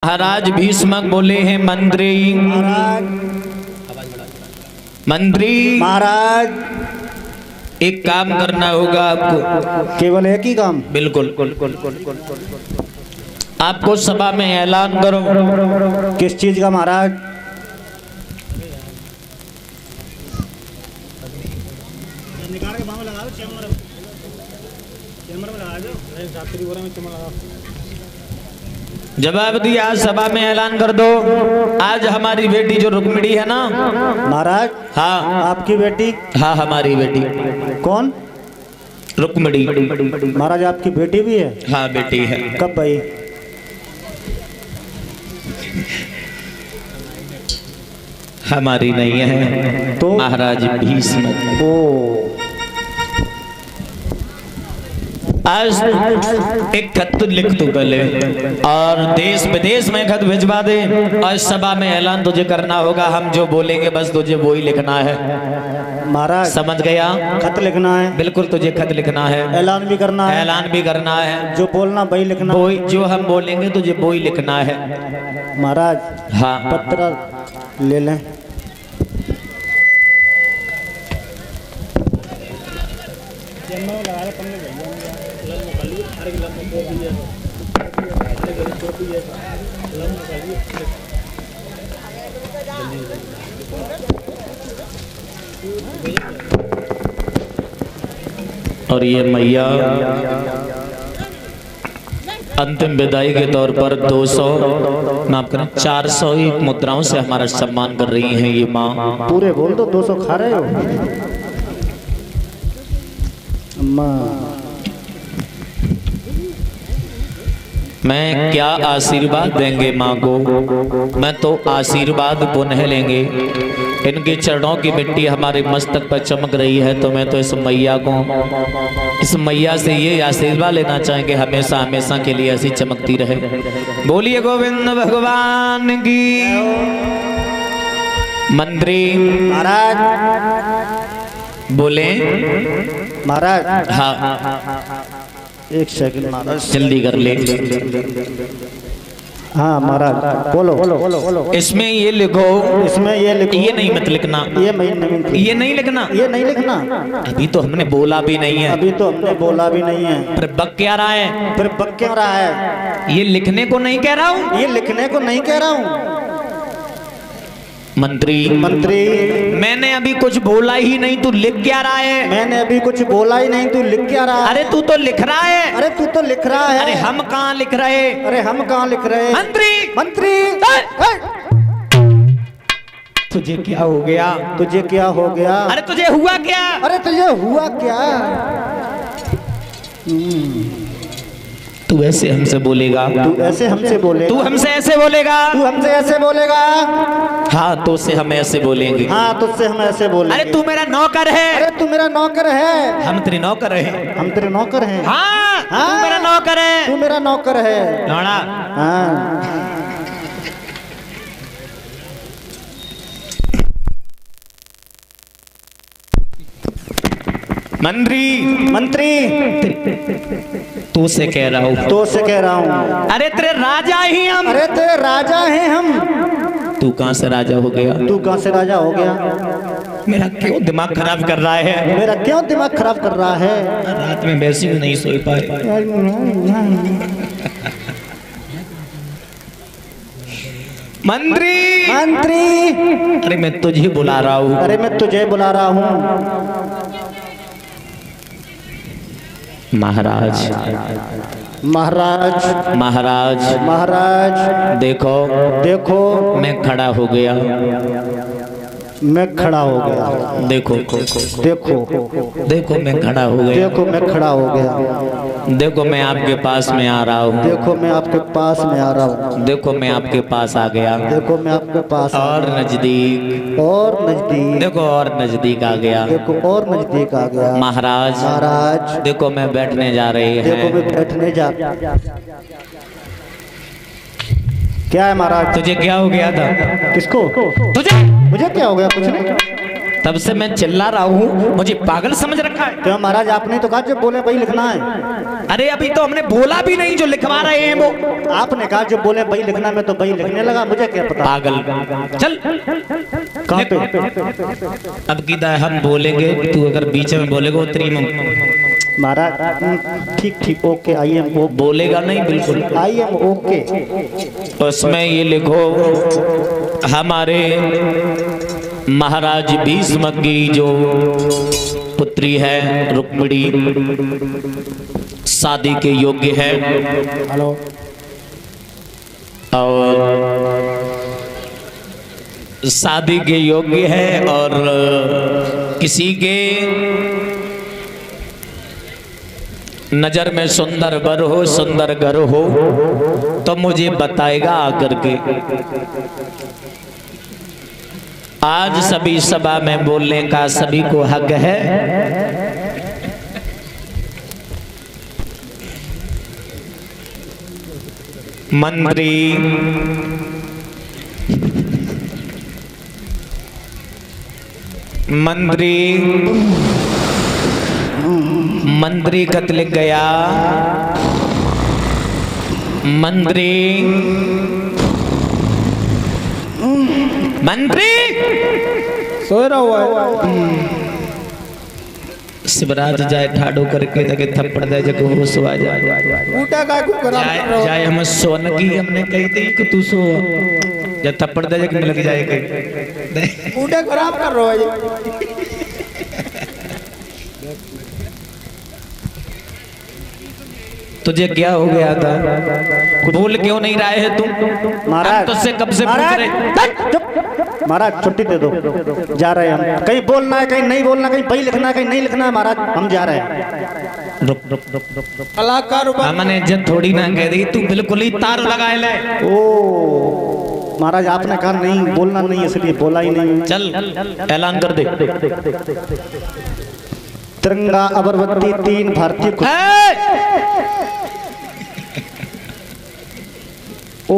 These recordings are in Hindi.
महाराज भीष्मक बोले हैं मंत्री महाराज। मंत्री महाराज एक काम करना होगा आपको। केवल एक ही काम? बिल्कुल। आपको सभा में ऐलान करो। किस चीज का महाराज? जवाब दिया, सभा में ऐलान कर दो। आज हमारी बेटी जो रुक्मिणी है ना महाराज। हाँ आपकी बेटी? हाँ हमारी बेटी। कौन? रुक्मिणी। महाराज आपकी बेटी भी है? हाँ बेटी है। कब भाई? हमारी नहीं है तो महाराज भीष्म। ओ आज एक खत लिख तू पहले और देश विदेश में खत भिजवा दे और सभा में ऐलान तुझे करना होगा। हम जो बोलेंगे बस तुझे वो ही लिखना है। महाराज समझ गया? खत लिखना है? बिल्कुल तुझे खत लिखना है। ऐलान भी करना है? ऐलान भी करना है। जो बोलना वही लिखना? वो जो हम बोलेंगे तुझे वो ही लिखना है। महाराज हाँ पत्र ले लें। और ये मैया अंतिम विदाई के तौर पर 200 माफ करें 400 ही मुद्राओं से हमारा सम्मान कर रही हैं ये माँ। पूरे बोल दो। 200 खा रहे हो? अम्मा मैं क्या आशीर्वाद देंगे माँ को। मैं तो आशीर्वाद पुनः लेंगे। इनके चरणों की मिट्टी हमारे मस्तक पर चमक रही है तो मैं तो इस मैया से ये आशीर्वाद लेना चाहेंगे हमेशा हमेशा के लिए ऐसी चमकती रहे। बोलिए गोविंद भगवान की। मंत्री महाराज बोले। महाराज हाँ एक सेकंड महाराज जल्दी कर ले। हाँ महाराज बोलो। इसमें ये लिखो। इसमें ये लिखो। ये नहीं मत लिखना। ये नहीं ये नहीं लिखना। ये नहीं लिखना। अभी तो हमने बोला भी नहीं है। अभी तो हमने बोला भी नहीं है। फिर बक क्या रहा है? फिर बक क्यों रहा है? ये लिखने को नहीं कह रहा हूँ। ये लिखने को नहीं कह रहा हूँ। मंत्री मैंने अभी कुछ बोला ही नहीं, तू लिख क्या रहा है? मैंने अभी कुछ बोला ही नहीं, तू लिख क्या रहा है? अरे तू तो लिख रहा है। अरे तू तो लिख रहा है। अरे हम कहाँ लिख रहे? अरे हम कहाँ लिख रहे? मंत्री तुझे क्या हो गया? तुझे क्या हो गया? अरे तुझे हुआ क्या? अरे तुझे हुआ क्या? तू ऐसे हमसे बोलेगा? तू ऐसे हमसे बोलेगा? तू हमसे ऐसे बोलेगा? तू हमसे ऐसे बोलेगा? हाँ तो से हम ऐसे बोलेंगे। हाँ तुझसे हम ऐसे बोलेंगे। अरे तू मेरा नौकर है। अरे तू मेरा नौकर है। हम तेरे नौकर हैं। हम तेरे नौकर हैं। हाँ तू मेरा नौकर है। तू मेरा नौकर है। लौड़ा। हाँ मंत्री तू से कह रहा हूँ। तो से कह रहा हूँ। अरे तेरे राजा ही हम। अरे तेरे राजा हैं हम। तू कहाँ से राजा हो गया? तू कहाँ से राजा हो गया? मेरा क्यों दिमाग खराब कर रहा है? मेरा क्यों दिमाग खराब कर रहा है? रात में वैसे भी नहीं सो पाए। मंत्री अरे मैं तुझे बुला रहा हूँ। अरे मैं तुझे बुला रहा हूँ। महाराज देखो मैं खड़ा हो गया। मैं खड़ा हो गया। देखो मैं खड़ा हो गया। देखो मैं खड़ा हो गया। देखो मैं आपके पास में आ रहा हूँ। देखो मैं आपके पास में आ रहा हूँ। देखो मैं आपके पास आ गया। देखो मैं आपके पास और नजदीक देखो और नजदीक आ गया। देखो और नजदीक आ गया। महाराज देखो मैं बैठने जा रही है। देखो मैं बैठने जा। क्या है महाराज? तुझे क्या हो गया था? किसको? तुझे? मुझे क्या हो गया? कुछ नहीं। तब से मैं चिल्ला रहा हूँ, मुझे पागल समझ रखा है। क्यों महाराज, आपने तो कहा जो बोले वही लिखना है। अरे अभी तो हमने बोला भी नहीं जो लिखवा रहे हैं वो। आपने कहा जो बोले वही लिखना, मैं तो वही लिखने लगा, मुझे क्या पता। पागल चल कहाँ पे? अब की हम बोलेंगे, तू अगर बीच में बोलेगा उतरी महाराज ठीक ठीक, ओके, आई एम ओके। बोलेगा नहीं, बिल्कुल आई एम ओके। उसमें ये लिखो, हमारे महाराज भीष्म की जो पुत्री है रुक्मिणी शादी के योग्य है। हेलो। और शादी के योग्य है और किसी के नजर में सुंदर वर हो, सुंदर घर हो तो मुझे बताएगा आकर के। आज सभी सभा में बोलने का सभी को हक है। मंत्री मंत्री मंत्री खत लिख गया। मंत्री मंत्री सो रहा हुआ है। शिवराज जाए ठाडो करके लगे थप्पड़ दे जग होश आ जाए। उठा का को करा जाए हम सोन की हमने कही थी कि तू सो जब थप्पड़ दे जग लग जाए कहीं उठा खराब कर रहा है। तुझे क्या हो गया था? बोल क्यों नहीं रहे है तुम? महाराज तुझसे कब से पूछ रहे। महाराज छुट्टी दे दो, जा रहे हैं हम। कहीं बोलना है, कहीं नहीं बोलना, कहीं वही लिखना है, कहीं नहीं लिखना है। महाराज हम जा रहे हैं। रुक रुक रुक रुक रुक कलाकार हमने इज्जत थोड़ी ना कह दी, तू बिल्कुल ही तार लगाए ले। ओ महाराज, आपने कहा नहीं बोलना नहीं, इसलिए बोला ही नहीं। चल ऐलान कर दे। तिरंगा अगरबत्ती 3 भारतीय। ओ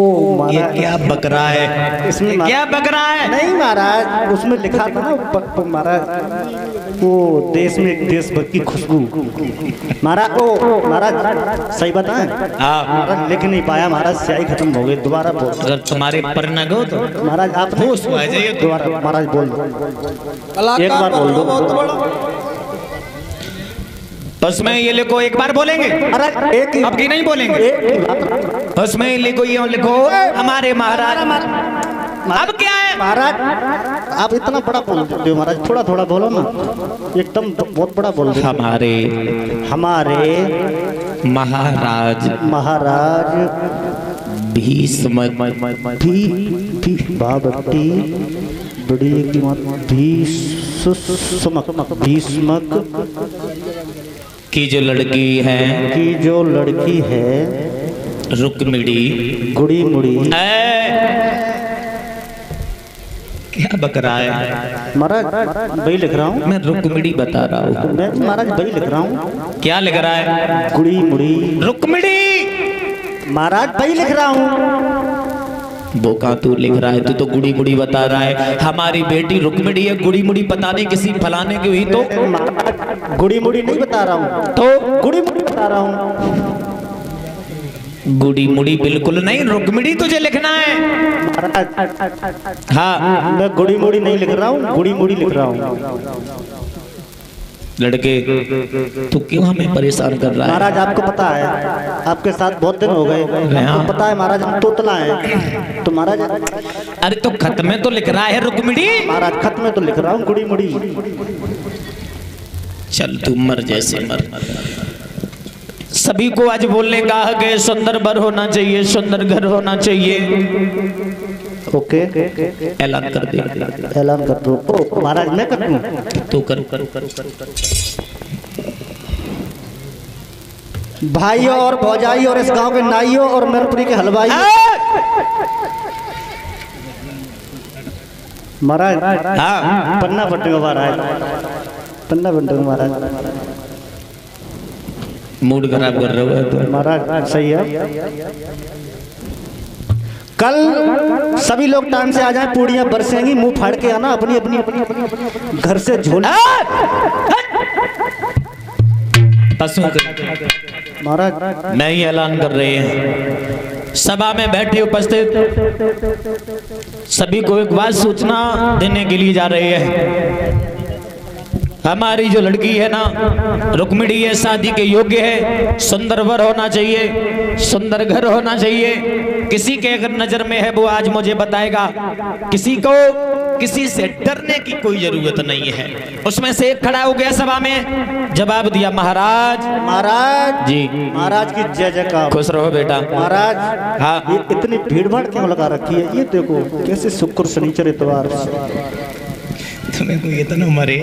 ये क्या बक रहा है? इसमें क्या बक रहा है? नहीं महाराज, उसमें लिखा था ना महाराज, वो देश में एक देशभक्त की खुशबू। महाराज ओ महाराज सही बताएं, हाँ लिख नहीं पाया महाराज, स्याही खत्म हो गई। दोबारा बोल। अगर तुम्हारे पर न गो तो महाराज आप होश में आ जाइए। दोबारा महाराज बोल दो, एक बार बोल दो। उसमें ये लिखो, एक बार बोलेंगे, महाराज एक अब की नहीं बोलेंगे। उसमें लिखो, ये लिखो, हमारे महाराज। अब क्या है महाराज? आप इतना बड़ा बोल देते हो महाराज, थोड़ा थोड़ा बोलो ना, एकदम बहुत बड़ा बोल देते। हमारे महाराज भीष्म की जो लड़की है रुक्मिणी गुड़ी मुड़ी। क्या बक रहा है? महाराज वही लिख रहा हूँ, मैं रुक्मिणी बता रहा हूँ। मैं महाराज वही लिख रहा हूँ। क्या लिख रहा है? गुड़ी मुड़ी रुक्मिणी। महाराज वही लिख रहा हूँ। वो कहाँ तू लिख रहा है? तू तो गुड़ी मुड़ी बता रहा है। हमारी बेटी रुक्मिणी है, गुड़ी मुड़ी पता नहीं किसी फलाने की हुई तो। गुड़ी मुड़ी नहीं बता रहा हूँ, तो गुड़ी मुड़ी बता रहा हूँ। गुड़ी मुड़ी बिल्कुल नहीं, रुक्मिणी तुझे लिखना है। हाँ मैं गुड़ी मुड़ी नहीं लिख रहा हूँ, गुड़ी मुड़ी लिख रहा हूँ। लड़के तू क्यों हमें परेशान कर रहा है? महाराज आपको पता है, आपके साथ बहुत दिन हो गए, आपको पता है महाराज हम तोतला है। तो महाराज अरे तो खत में तो लिख रहा है रुक्मिणी। महाराज खत में तो लिख रहा हूँ गुड़ी मुड़ी। चल तू मर जैसे मर। सभी को आज बोलने का हक है, सुंदर वर होना चाहिए, सुंदर घर होना चाहिए। ओके ऐलान कर दे। ऐलान कर दो। ओ महाराज मैं कर दूं? तू कर। भाइयों और भौजाई और इस गांव के नाइयों और मेरपुरी के हलवाई। महाराज हाँ पन्ना बटेगा महाराज, पन्ना बटेगा महाराज। मूड खराब कर रहे हो तो महाराज सही है। कल सभी लोग टाइम से आ जाएं, पूड़ियां बरसेंगी, मुंह फाड़ के आना, अपनी अपनी अपनी अपनी घर से झोल। महाराज नहीं ऐलान कर रहे हैं, सभा में बैठे उपस्थित सभी को एक बात सूचना देने के लिए जा रहे हैं। हमारी जो लड़की है ना, रुक्मिणी है, शादी के योग्य है, सुंदर वर होना चाहिए, सुंदर घर होना चाहिए। किसी के अगर नजर में है वो आज मुझे बताएगा, किसी को किसी से डरने की कोई जरूरत नहीं है। उसमें से एक खड़ा हो गया सभा में, जवाब दिया महाराज। महाराज जी, महाराज की जय जयकार। खुश रहो बेटा। महाराज हाँ, ये इतनी भीड़ भाड़ क्यों लगा रखी है? ये देखो कैसे शुक्र शनिचर इतवार, तुम्हें कोई इतना मरे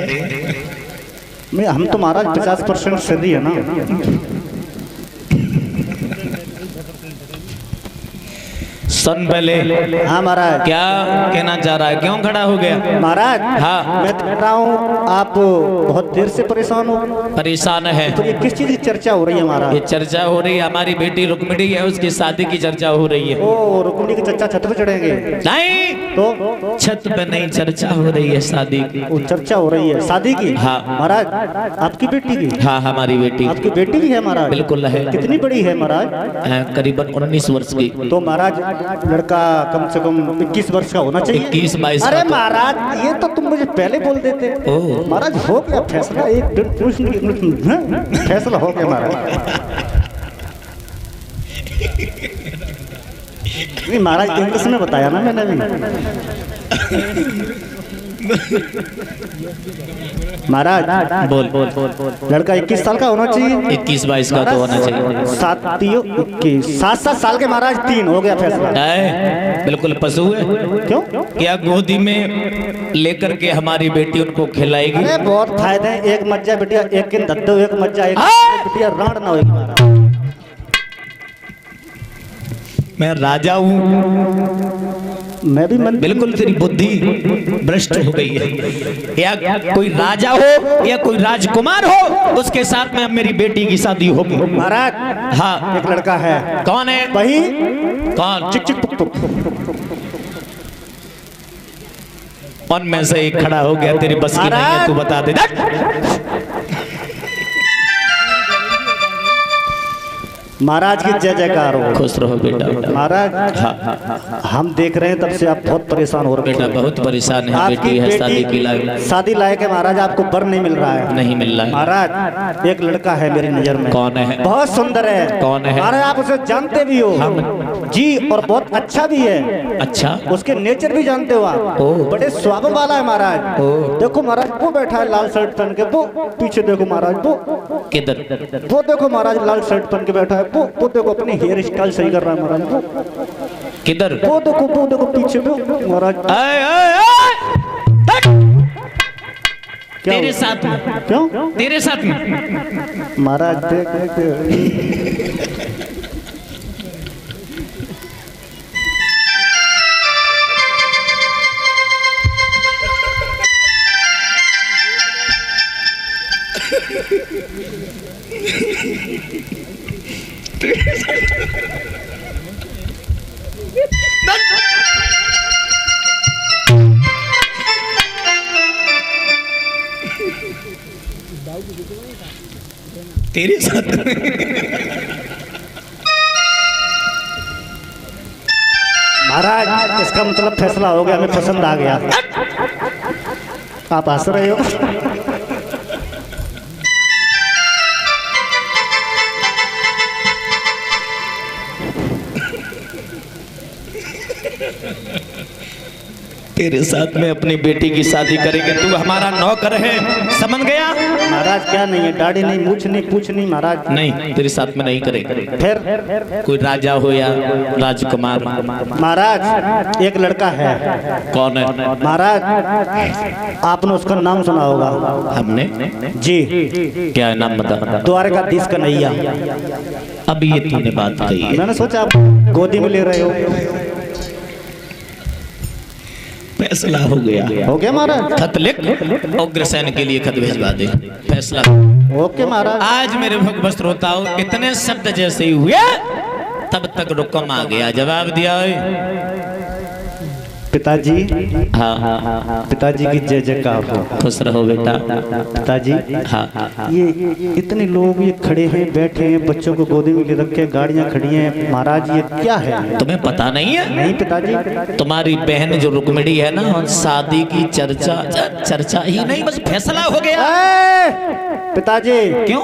मैं हम तो महाराज 50% सही है ना। सुन पहले। हाँ महाराज। क्या कहना चाह रहा है, क्यों खड़ा हो गया? महाराज हाँ, मैं कह रहा हूँ आप बहुत देर से परेशान हो। परेशान है तो ये किस चीज की चर्चा हो रही है महाराज? ये चर्चा हो रही है, हमारी बेटी रुक्मिणी है, उसकी शादी की चर्चा हो रही है। ओ, रुक्मिणी की चर्चा छत पे चढ़ेंगे? नहीं, तो छत पे नहीं, चर्चा हो रही है शादी की। वो चर्चा हो रही है शादी की? हाँ महाराज आपकी बेटी की? हाँ, हमारी बेटी। आपकी बेटी भी है महाराज? बिल्कुल है। कितनी बड़ी है महाराज? करीबन 19 वर्ष की। तो महाराज लड़का कम से कम 21 वर्ष का होना चाहिए। 21-22। अरे महाराज ये तो तुम मुझे पहले बोल देते। महाराज हो गया फैसला, एक फैसला हो गया महाराज। नहीं महाराज इंग्लिश में बताया ना मैंने भी। महाराज बोल। लड़का 21 साल का होना चाहिए। 21-22 का तो होना चाहिए। 7 साल के महाराज 3 हो गया फैसला। बिल्कुल पशु है। क्यों? क्या गोदी में लेकर के हमारी बेटी उनको खिलाएगी? अरे बहुत फायदे हैं। एक मज्जा बिटिया एक दिन दद्दो, एक मज्जा एक बिटिया राण ना हो। मैं राजा हूँ। मैं भी मन बिल्कुल तेरी बुद्धि भ्रष्ट हो गई है। या कोई राजा हो या कोई राजकुमार हो, उसके साथ में अब मेरी बेटी की शादी होगी। महाराज हाँ, एक लड़का है। कौन है? वही कौन? चिक चिक पुक पुक। उनमें से एक खड़ा हो गया, तेरी बस की नहीं है, तू बता दे। महाराज की जय जयकार हो। खुश रहो बेटा। महाराज हम देख रहे हैं तब से आप बहुत परेशान हो रहे हैं। बेटा बहुत परेशान है, बेटी है शादी की लायक। शादी लायक है महाराज, आपको बर नहीं मिल रहा है। नहीं मिल रहा है महाराज। एक लड़का है मेरी नजर में। कौन है? बहुत सुंदर है। कौन है? महाराज आप उसे जानते भी हो? जी, और बहुत अच्छा भी है। अच्छा, उसके नेचर भी जानते हो आप? बड़े स्वभाव वाला है महाराज। देखो महाराज वो बैठा है लाल शर्ट पहन के, वो पीछे देखो महाराज, वो किधर? वो देखो महाराज लाल शर्ट पहन के बैठा है, वो देखो अपनी हेयर स्टाइल सही कर रहा है महाराज। वो किधर? वो देखो पीछे महाराज। तेरे साथ में? क्यों तेरे साथ में? महाराज देख तेरे साथ महाराज इसका मतलब फैसला हो गया, हमें पसंद आ गया। आप हंस रहे हो? तेरे साथ में अपनी बेटी की शादी करेंगे, तू हमारा नौकर है, समझ गया? महाराज क्या नहीं है, दाढ़ी नहीं, मूछ नहीं, पूछ नहीं महाराज। नहीं, तेरे साथ में नहीं करेंगे। फिर कोई राजा हो या राजकुमार। महाराज एक लड़का है। कौन है? महाराज आपने उसका नाम सुना होगा? हमने? जी। क्या नाम बता? द्वारकाधीश कन्हैया। अभी ये तूने बात कही है। मैंने सोचा आप गोदी में ले रहे हो। फैसला हो गया। हो गया महाराज? खत लिख, उग्रसेन के लिए खत भेजवा दे। फैसला। ओके महाराज। आज मेरे भक्त वस्त्रोताओं इतने शब्द जैसे ही हुए तब तक रुकम आ गया, जवाब दिया पिताजी। हाँ हाँ हाँ हाँ, पिताजी की जय जयकार हो। खुश रहो बेटा। पिताजी हाँ हाँ हाँ, ये इतने लोग ये खड़े हैं, बैठे हैं, बच्चों को गोदी में ले रखे, गाड़ियां खड़ी हैं, महाराज ये क्या है? तुम्हें पता नहीं है? नहीं पिताजी। तुम्हारी बहन जो रुक्मिणी है ना, शादी की चर्चा ही नहीं, बस फैसला हो गया। पिताजी क्यों?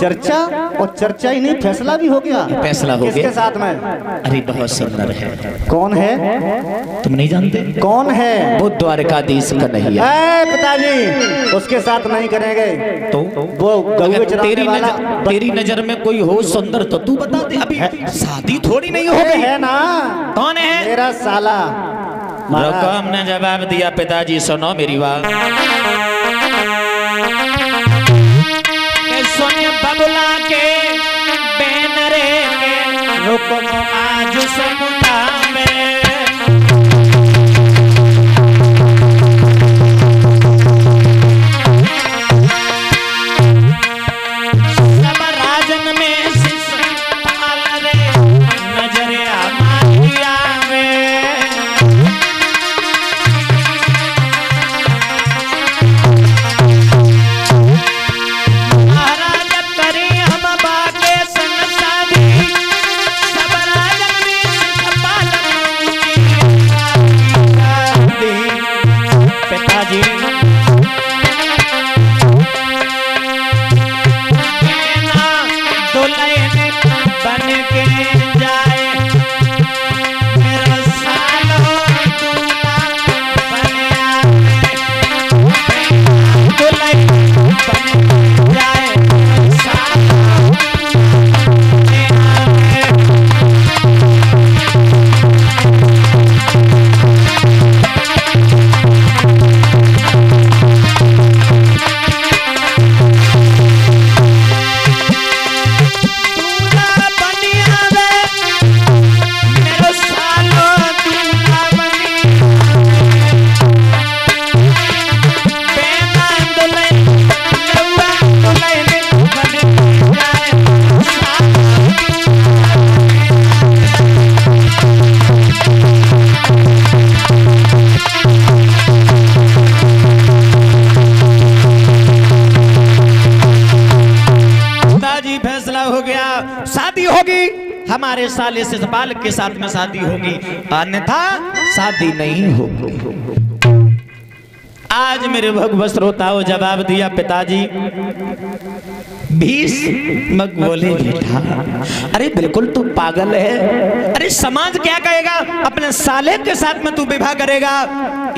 चर्चा और चर्चा ही नहीं, फैसला भी हो गया। फैसला हो गया किसके साथ में? अरे बहुत सुंदर है। कौन है? तुम नहीं जानते? कौन है? वो द्वारकाधीश कन्हैया। पिताजी उसके साथ नहीं करेंगे तो वो गौवे चराने वाला। तेरी नजर में कोई हो सुंदर तो तू बता दे। अभी शादी थोड़ी नहीं हो गई है ना। कौन है? मेरा साला। रुकम ने जवाब दिया, पिताजी सुनो मेरी बात। सुन बबुला के बैनरे के रुकम आज समुदा में, सब राजन में शिशुपाल रे नजरे हमारी आवे। शादी होगी हमारे साले से बाल के साथ में शादी होगी, अन्यथा शादी नहीं होगी। आज मेरे भगवत श्रोताओं जवाब दिया पिताजी। 20 मग बोले बेटा अरे बिल्कुल तू पागल है, अरे समाज क्या कहेगा, अपने साले के साथ में तू विवाह करेगा,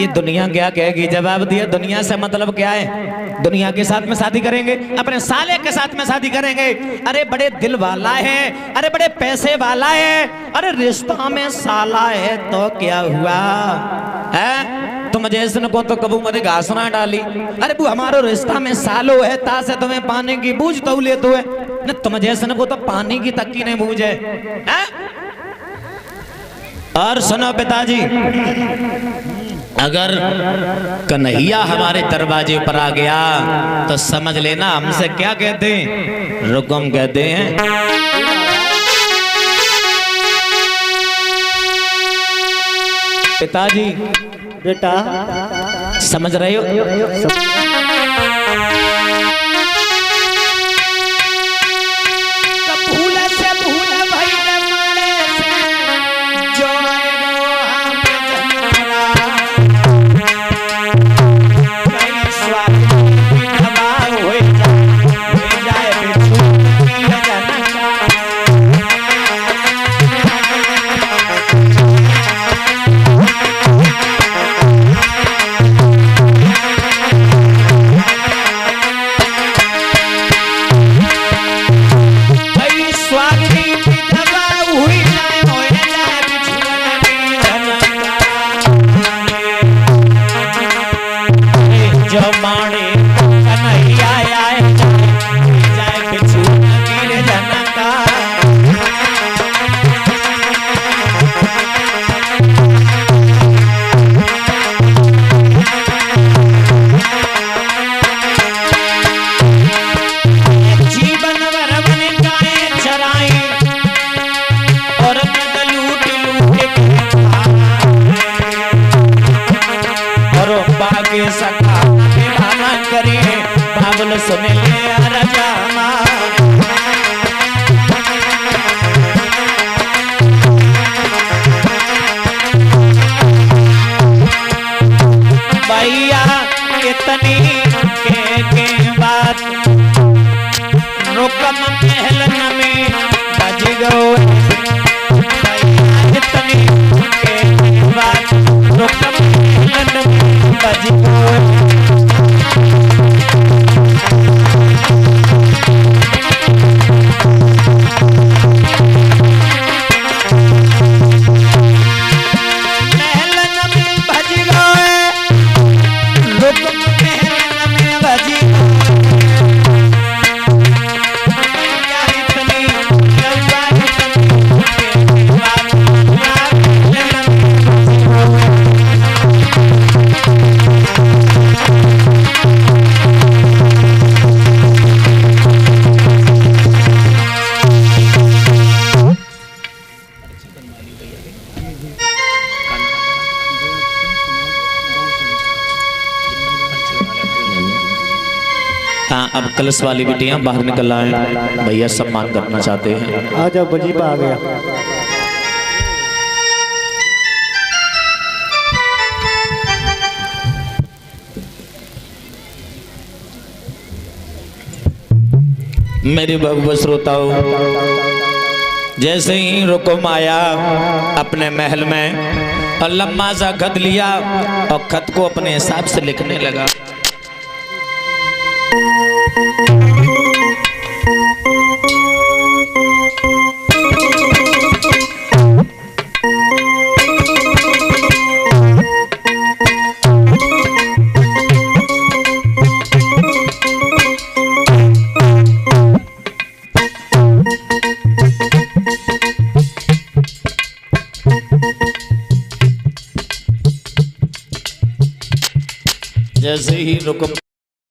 ये दुनिया क्या कहेगी। जवाब दिया दुनिया से मतलब क्या है, दुनिया के साथ में शादी करेंगे, अपने साले के साथ में शादी करेंगे। अरे बड़े दिल वाला है, अरे बड़े पैसे वाला है, अरे रिश्ता में साला है तो क्या हुआ है, तुम जैसे को तो कबू मत घास ना डाली, अरे वो हमारो रिश्ता में सालो है ता से तुम्हें पानी की बूझ तो ले तो है न, तुम जैसे को तो पानी की तक्की नहीं बूझ है। और सुनो पिताजी, अगर कन्हैया हमारे दरवाजे पर आ गया तो समझ लेना हमसे क्या कहते हैं, रुकम कहते हैं। पिताजी बेटा समझ रहे हो, भूल से भूल भई मारे से जो सुन ले रजामा। भैया इतनी के बात रुकम महल में बज गो। भैया इतनी के बात रुकम महल में बज गो। हाँ, अब कलश वाली बेटियां बाहर निकल आए, भैया सम्मान करना चाहते हैं। आ जाओ, वजीफा आ गया। मेरी भगवत श्रोताओं, जैसे ही रुकुम आया अपने महल में और लम्बा सा खत लिया और खत को अपने हिसाब से लिखने लगा। जैसे ही रुकुम